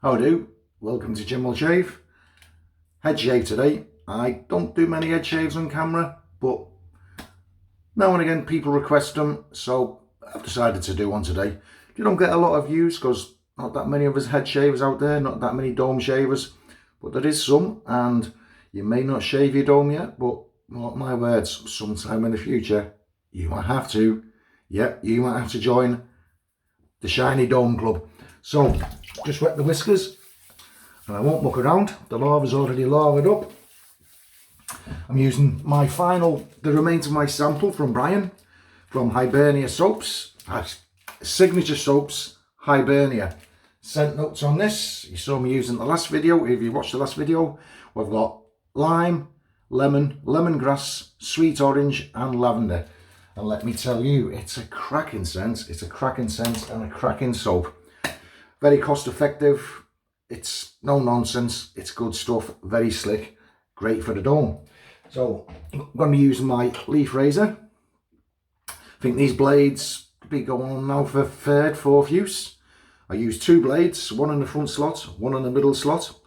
How do? Welcome to Jim Will Shave. Head shave today. I don't do many head shaves on camera, but now and again people request them, so I've decided to do one today. You don't get a lot of views because not that many of us head shavers out there, not that many dome shavers, but there is some, and you may not shave your dome yet, but mark my words, sometime in the future you might have to. Yep, you might have to join the Shiny Dome Club. So just wet the whiskers and I won't muck around. The lava's already lavaed up. I'm using the remains of my sample from Brian from Hibernia soaps, signature soaps, Hibernia. Scent notes on this, you saw me using the last video. If you watched the last video, we've got lime, lemon, lemongrass, sweet orange and lavender. And let me tell you, it's a cracking scent. It's a cracking scent and a cracking soap. Very cost effective. It's no nonsense. It's good stuff. Very slick. Great for the dome. So I'm going to be using my leaf razor. I think these blades will be going on now for third, fourth use. I use two blades, one in the front slot, one in the middle slot.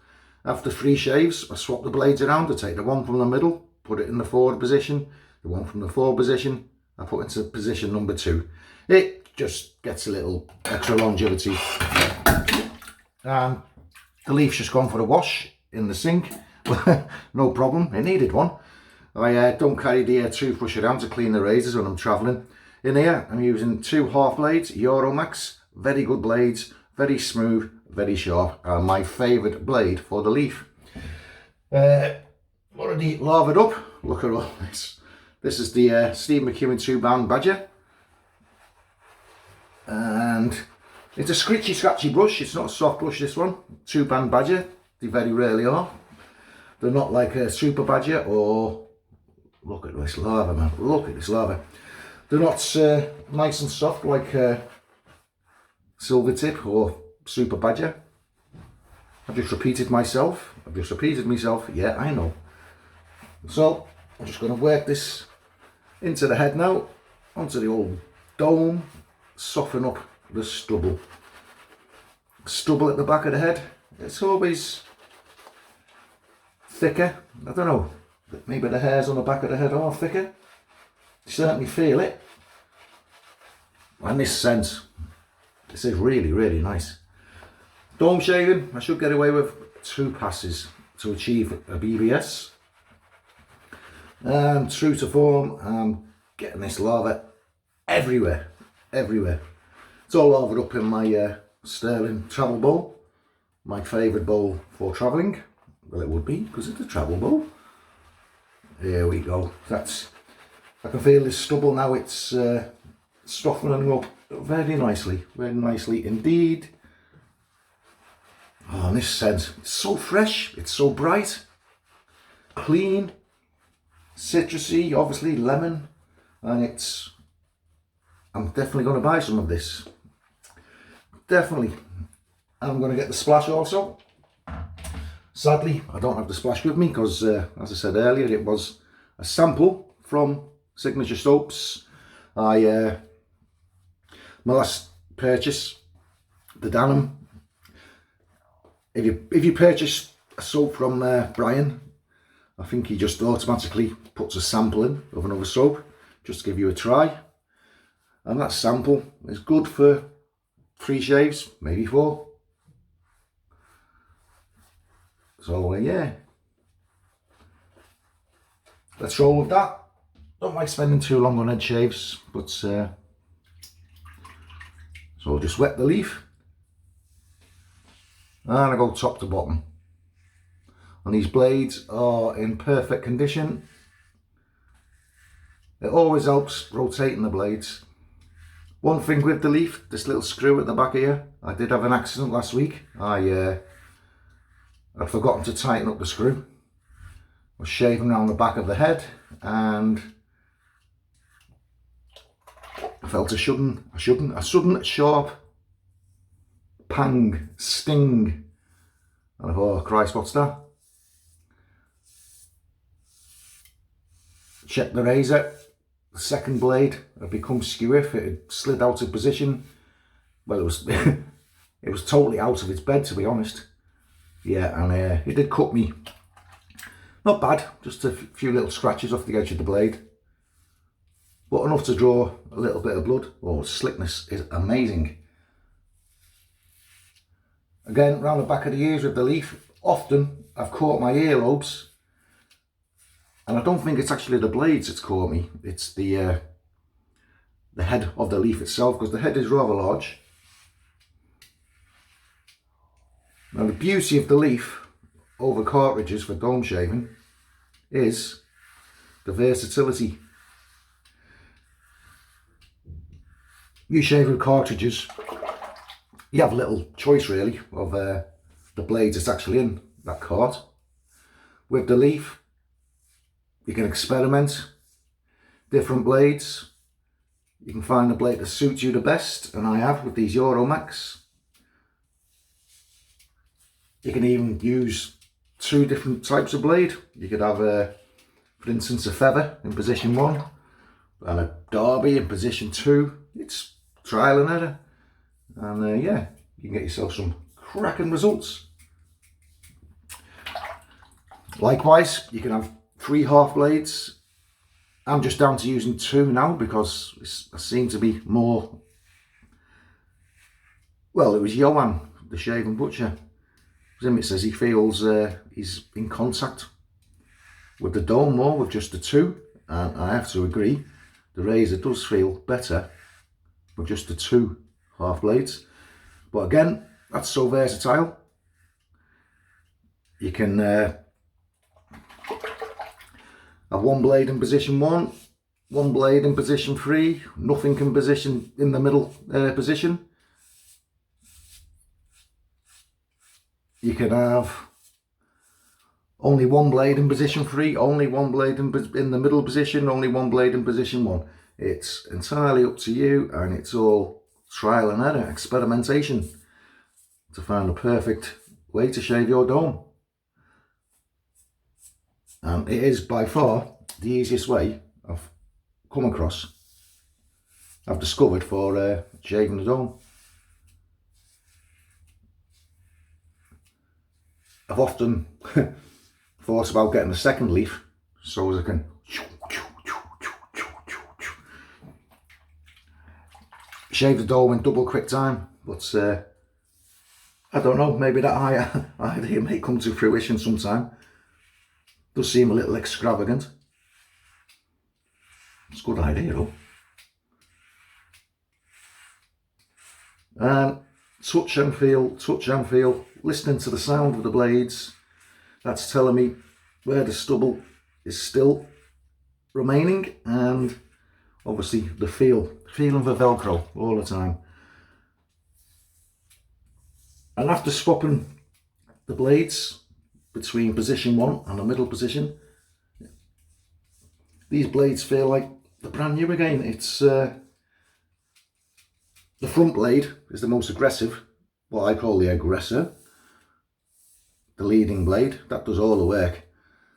After 3 shaves, I swap the blades around. I take the one from the middle, put it in the forward position. The one from the forward position, I put into position number 2. It just gets a little extra longevity. And the leaf's just gone for a wash in the sink. No problem, it needed one. I don't carry the toothbrush around to clean the razors when I'm travelling. In here, I'm using 2 half blades, Euromax. Very good blades, very smooth, very sharp. And my favourite blade for the leaf. Already lavaed up. Look at all this. This is the Steve McEwen 2-band Badger. And it's a scritchy, scratchy brush. It's not a soft brush, this one. 2-band Badger. They very rarely are. They're not like a Super Badger or... Look at this lava, man. Look at this lava. They're not nice and soft like Silver Tip or Super Badger. I've just repeated myself. Yeah, I know. So, I'm just going to work this into the head now, onto the old dome, soften up the stubble. Stubble at the back of the head, it's always thicker. I don't know, maybe the hairs on the back of the head are thicker. You certainly feel it. And this scent, this is really, really nice. Dome shaving, I should get away with 2 passes to achieve a BBS. And true to form, I'm getting this lava everywhere. It's all lavaed up in my Sterling travel bowl, my favourite bowl for travelling. Well, it would be, because it's a travel bowl. Here we go. I can feel this stubble now. It's softening up very nicely indeed. Oh, and this scent, it's so fresh, it's so bright, clean, citrusy, obviously lemon, and I'm definitely going to buy some of this. Definitely. I'm going to get the splash also. Sadly, I don't have the splash with me because, as I said earlier, it was a sample from Signature Soaps. My last purchase, the Denim. If you purchase a soap from Brian, I think he just automatically puts a sample in of another soap just to give you a try. And that sample is good for 3 shaves, maybe 4. So yeah, let's roll with that. Don't like spending too long on head shaves, but so I'll just wet the leaf and I go top to bottom. And these blades are in perfect condition. It always helps rotating the blades. One thing with the leaf, this little screw at the back here, I did have an accident last week. I'd forgotten to tighten up the screw. I was shaving around the back of the head and I felt a sudden sharp pang, sting. And I thought, oh Christ, what's that? Check the razor. The second blade had become skew. It had slid out of position. Well, it was It was totally out of its bed, to be honest. Yeah, and it did cut me. Not bad, just a few little scratches off the edge of the blade. But enough to draw a little bit of blood. Oh, slickness is amazing. Again, round the back of the ears with the leaf, often I've caught my earlobes. And I don't think it's actually the blades that's caught me. It's the head of the leaf itself, because the head is rather large. Now the beauty of the leaf over cartridges for dome shaving is the versatility. You shave with cartridges, you have little choice really of the blades that's actually in that cart. With the leaf, you can experiment different blades. You can find the blade that suits you the best, and I have with these Euromax. You can even use 2 different types of blade. You could have, for instance, a feather in position 1 and a derby in position 2. It's trial and error, and yeah, you can get yourself some cracking results. Likewise, you can have 3 half blades. I'm just down to using 2 now because I seem to be more, well, it was Johan, the shaving butcher. It says he feels he's in contact with the dome more with just the 2, and I have to agree, the razor does feel better with just the 2 half blades. But again, that's so versatile. You can have 1 blade in position 1, 1 blade in position 3, nothing in position in the middle position. You can have only 1 blade in position 3, only 1 blade in the middle position, only 1 blade in position 1. It's entirely up to you, and it's all trial and error, experimentation to find the perfect way to shave your dome. And it is by far the easiest way I've come across, I've discovered for shaving the dome. I've often thought about getting a second leaf so as I can shave the dome in double quick time, but I don't know, maybe that idea may come to fruition sometime. Does seem a little extravagant. It's a good idea though. Touch and feel, listening to the sound of the blades. That's telling me where the stubble is still remaining, and obviously the feeling the Velcro all the time. And after swapping the blades between position 1 and the middle position, these blades feel like they're brand new again. It's the front blade is the most aggressive, what I call the aggressor. The leading blade, that does all the work.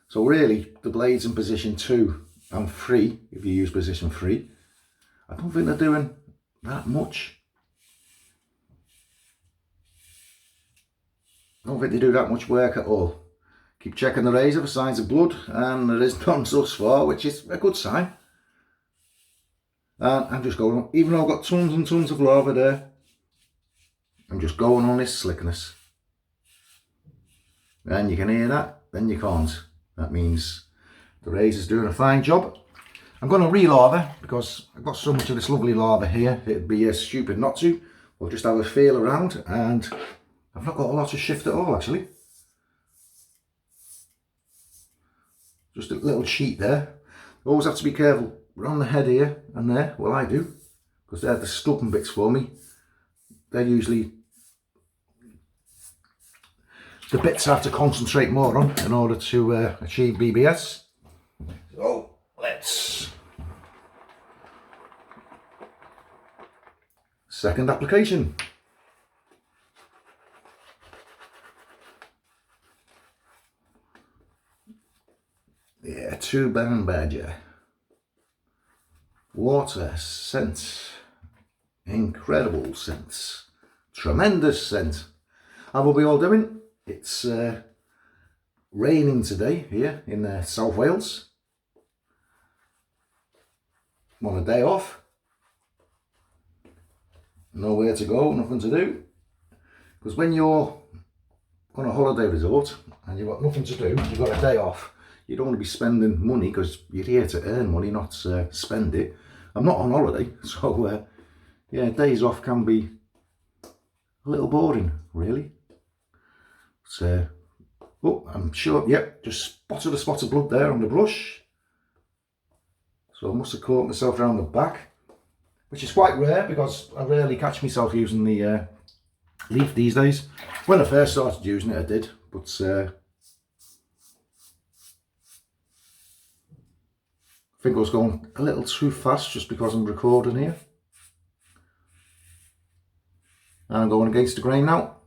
So really, the blades in position 2 and 3, if you use position 3, I don't think they're doing that much. I don't think they do that much work at all. Keep checking the razor for signs of blood, and there is none thus far, which is a good sign. And I'm just going, even though I've got tons and tons of lava there, I'm just going on this slickness. And you can hear that, then you can't. That means the razor's doing a fine job. I'm going to re-lather because I've got so much of this lovely lava here, it'd be stupid not to. We'll just have a feel around, and I've not got a lot of shift at all actually. Just a little cheat there. Always have to be careful around the head here and there. Well, I do, because they're the stubborn bits for me. They're usually the bits I have to concentrate more on in order to achieve BBS. So let's second application. Yeah, 2-band badger. Water, scent, incredible scent. tremendous scent. How are we all doing? It's raining today here in South Wales. I'm on a day off. Nowhere to go, nothing to do. Because when you're on a holiday resort and you've got nothing to do, you've got a day off, you don't want to be spending money because you're here to earn money, not spend it. I'm not on holiday, so yeah, days off can be a little boring, really. So, oh, I'm sure, yep, just spotted a spot of blood there on the brush. So I must have caught myself around the back, which is quite rare because I rarely catch myself using the leaf these days. When I first started using it, I did, but I think I was going a little too fast just because I'm recording here. And I'm going against the grain now.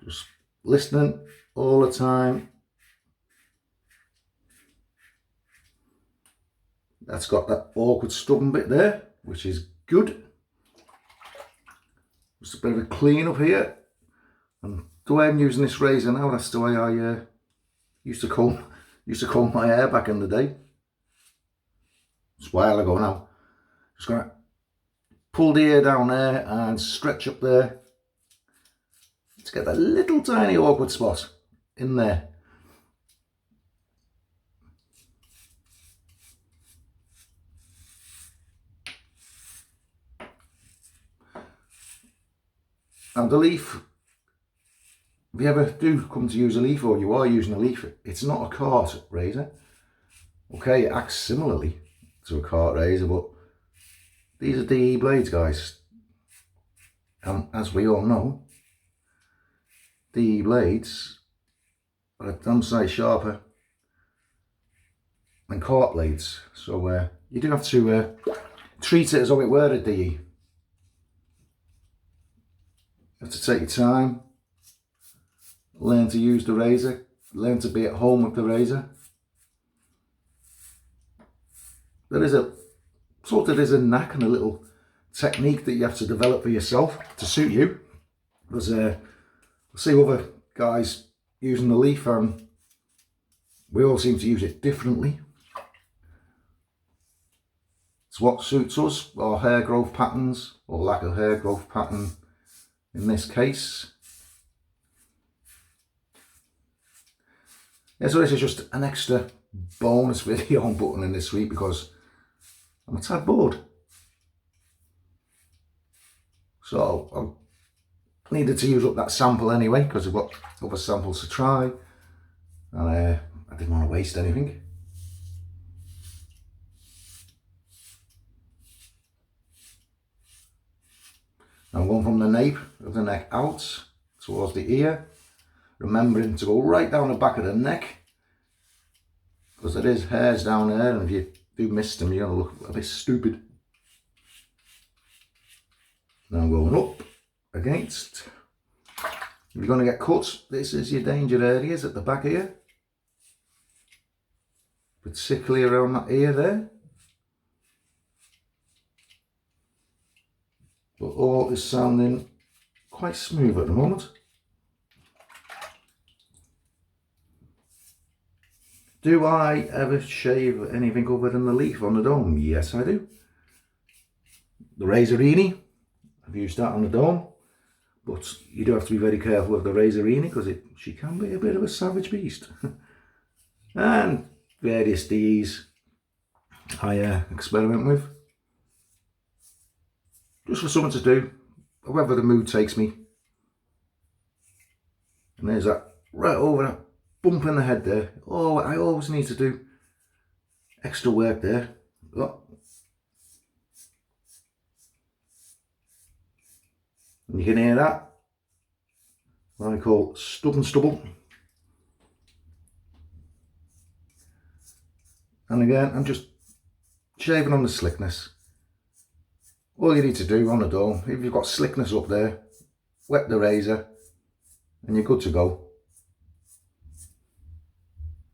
Just listening all the time. That's got that awkward stubborn bit there, which is good. Just a bit of a clean up here. And the way I'm using this razor now, that's the way I used to comb my hair back in the day. It's a while ago now. Just gonna pull the hair down there and stretch up there to get that little tiny awkward spot in there. Now the leaf, if you ever do come to use a leaf or you are using a leaf, it's not a cart razor. Okay, it acts similarly to a cart razor, but these are DE blades, guys. And as we all know, DE blades are a damn sight sharper than cart blades. So you do have to treat it as though it were a DE. You have to take your time, learn to use the razor, learn to be at home with the razor. There is a knack and a little technique that you have to develop for yourself to suit you. Because I see other guys using the leaf and we all seem to use it differently. It's what suits us, our hair growth patterns, or lack of hair growth pattern in this case. Yeah, so this is just an extra bonus video I'm putting in this week because I'm a tad bored. So I needed to use up that sample anyway because I've got other samples to try and I didn't want to waste anything. I'm going from the nape of the neck out towards the ear, remembering to go right down the back of the neck because there is hairs down there and if you do miss them you're going to look a bit stupid. Now I'm going up against. If you're going to get cut, this is your danger areas at the back here, particularly around that ear there. But all is sounding quite smooth at the moment. Do I ever shave anything other than the leaf on the dome? Yes, I do. The Versatility, I've used that on the dome, but you do have to be very careful with the Versatility because she can be a bit of a savage beast. And various DEs I experiment with. Just for something to do, however the mood takes me. And there's that right over that bump in the head there. Oh, I always need to do extra work there. Look. And you can hear that. What I call stubborn stubble. And again, I'm just shaving on the slickness. All you need to do on the dome, if you've got slickness up there, wet the razor and you're good to go.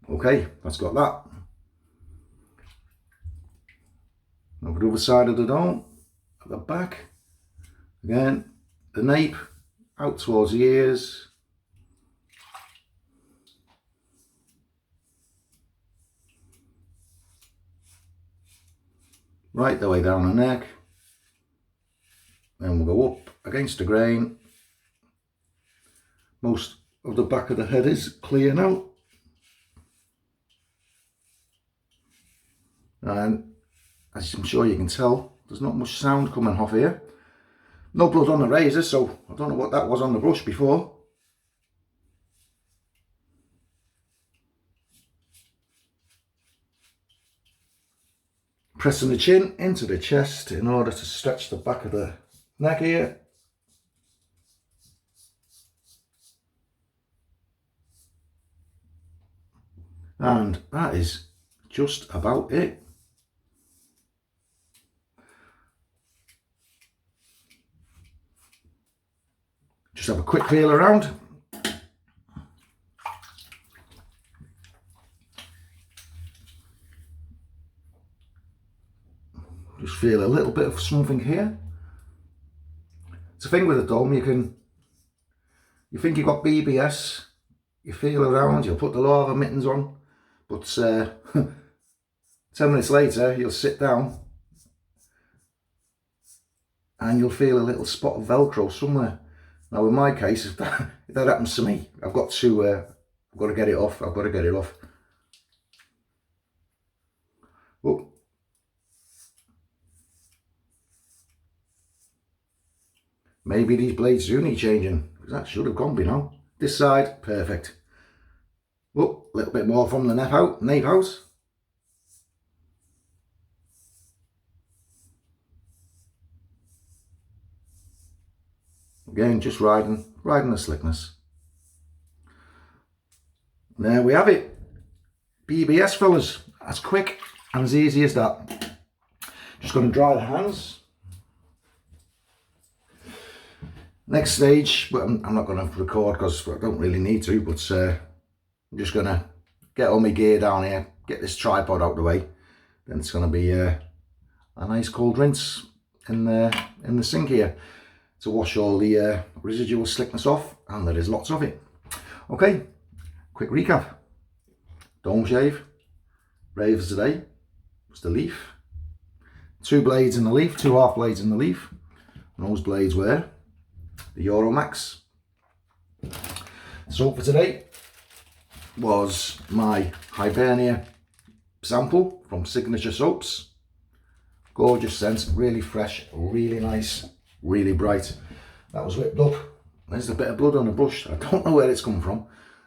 Okay, that's got that. Over the other side of the dome, at the back, again, the nape out towards the ears. Right the way down the neck. Then we'll go up against the grain. Most of the back of the head is clear now. And as I'm sure you can tell, there's not much sound coming off here. No blood on the razor, so I don't know what that was on the brush before. Pressing the chin into the chest in order to stretch the back of the neck here. And that is just about it. Just have a quick feel around. Just feel a little bit of something here. It's a thing with a dome, you think you've got BBS, you feel around, you'll put the lava mittens on, but 10 minutes later you'll sit down and you'll feel a little spot of Velcro somewhere. Now in my case, if that happens to me, I've got to get it off. Oh. Maybe these blades do need changing, because that should have gone by now. This side, perfect. Oh, a little bit more from the nape out. Again, just riding the slickness. And there we have it. BBS, fellas. As quick and as easy as that. Just going to dry the hands. Next stage, but I'm not going to record because I don't really need to, but I'm just going to get all my gear down here, get this tripod out the way. Then it's going to be a nice cold rinse in the sink here to wash all the residual slickness off, and there is lots of it. Okay, quick recap. Dome shave, razor today was the leaf. 2 blades in the leaf, 2 half blades in the leaf. And those blades were the Euromax. So for today was my Hibernia sample from Signature Soaps. Gorgeous scent, really fresh, really nice, really bright. That was whipped up. There's a bit of blood on the brush. I don't know where it's come from.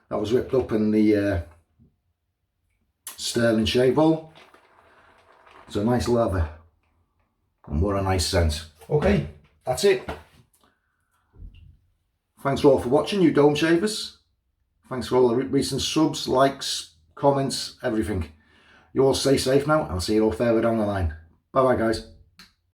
That was whipped up in the sterling shave bowl. It's a nice lather. And what a nice scent. Okay, that's it. Thanks all for watching, you dome shavers. Thanks for all the recent subs, likes, comments, everything. You all stay safe now. I'll see you all further down the line. Bye bye, guys.